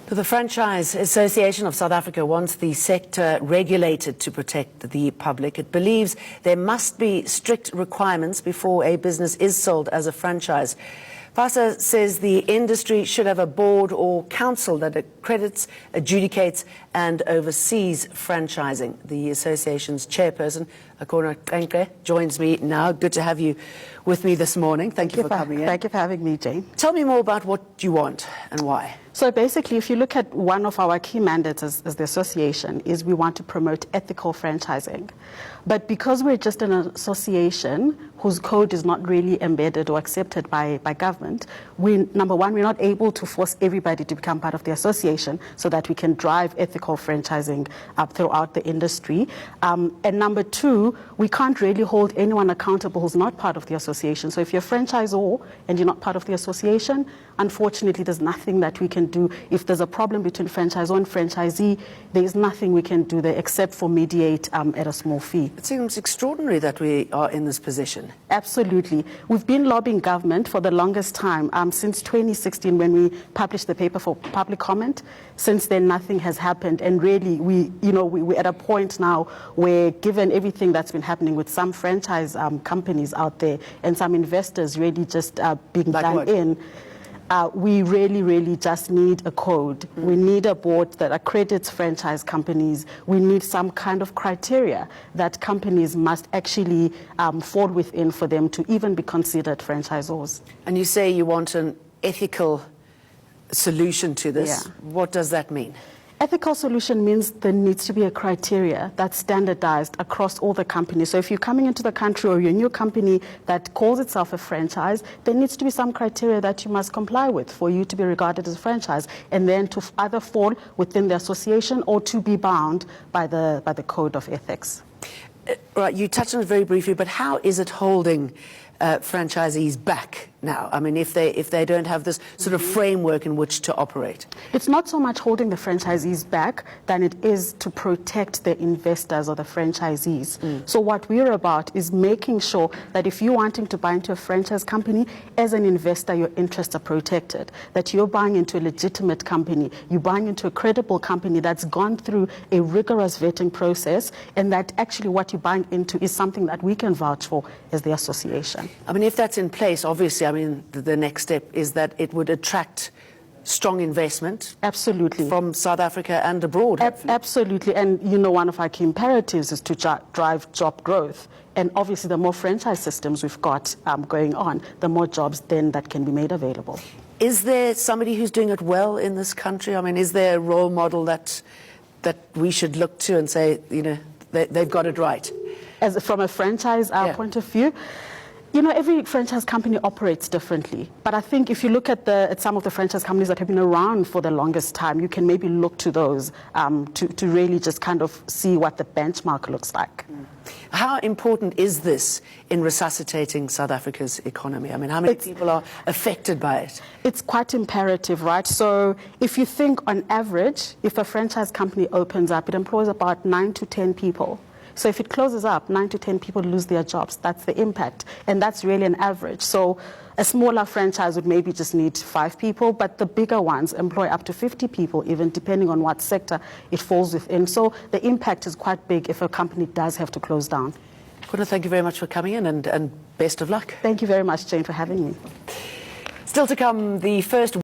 The Franchise Association of South Africa wants the sector regulated to protect the public. It believes there must be strict requirements before a business is sold as a franchise. FASA says the industry should have a board or council that accredits, adjudicates and oversees franchising. The association's chairperson, Akhona Qengqe, joins me now. Good to have you with me this morning. Thank you for coming in. Thank you for having me, Jane. Tell me more about what you want and why. So basically, if you look at one of our key mandates as the association, is we want to promote ethical franchising. But because we're just an association whose code is not really embedded or accepted by government, number one, we're not able to force everybody to become part of the association so that we can drive ethical franchising up throughout the industry. And number two, we can't really hold anyone accountable who's not part of the association. So if you're a franchisor and you're not part of the association, unfortunately, there's nothing that we can do. If there's a problem between franchisor and franchisee, there's nothing we can do there except for mediate at a small fee. It seems extraordinary that we are in this position. Absolutely. We've been lobbying government for the longest time, since 2016 when we published the paper for public comment. Since then, nothing has happened. And really, we're at a point now where, given everything that's been happening with some franchise companies out there and some investors really just being done in, we really just need a code. We need a board that accredits franchise companies. We need some kind of criteria that companies must actually fall within for them to even be considered franchisors. And you say you want an ethical solution to this. Yeah. What does that mean? Ethical solution means there needs to be a criteria that's standardized across all the companies. So if you're coming into the country or you're a new company that calls itself a franchise, there needs to be some criteria that you must comply with for you to be regarded as a franchise, and then to either fall within the association or to be bound by the code of ethics. Right, you touched on it very briefly, but how is it holding franchisees back now? I mean, if they don't have this sort of framework in which to operate? It's not so much holding the franchisees back than it is to protect the investors or the franchisees. So what we're about is making sure that if you're wanting to buy into a franchise company, as an investor, your interests are protected, that you're buying into a legitimate company, you're buying into a credible company that's gone through a rigorous vetting process, and that actually what you're buying into is something that we can vouch for as the association. I mean, if that's in place, obviously, I mean, the next step is that it would attract strong investment. Absolutely. From South Africa and abroad. Absolutely. And, one of our key imperatives is to drive job growth. And obviously, the more franchise systems we've got going on, the more jobs then that can be made available. Is there somebody who's doing it well in this country? I mean, is there a role model that we should look to and say, they've got it right? From a franchise point of view, every franchise company operates differently. But I think if you look at some of the franchise companies that have been around for the longest time, you can maybe look to those to really just kind of see what the benchmark looks like. How important is this in resuscitating South Africa's economy? I mean, how many people are affected by it? It's quite imperative, right? So if you think on average, if a franchise company opens up, it employs about 9 to 10 people. So if it closes up, 9 to 10 people lose their jobs. That's the impact. And that's really an average. So a smaller franchise would maybe just need 5 people, but the bigger ones employ up to 50 people, even depending on what sector it falls within. So the impact is quite big if a company does have to close down. Akhona, thank you very much for coming in and best of luck. Thank you very much, Jane, for having me. Still to come, the first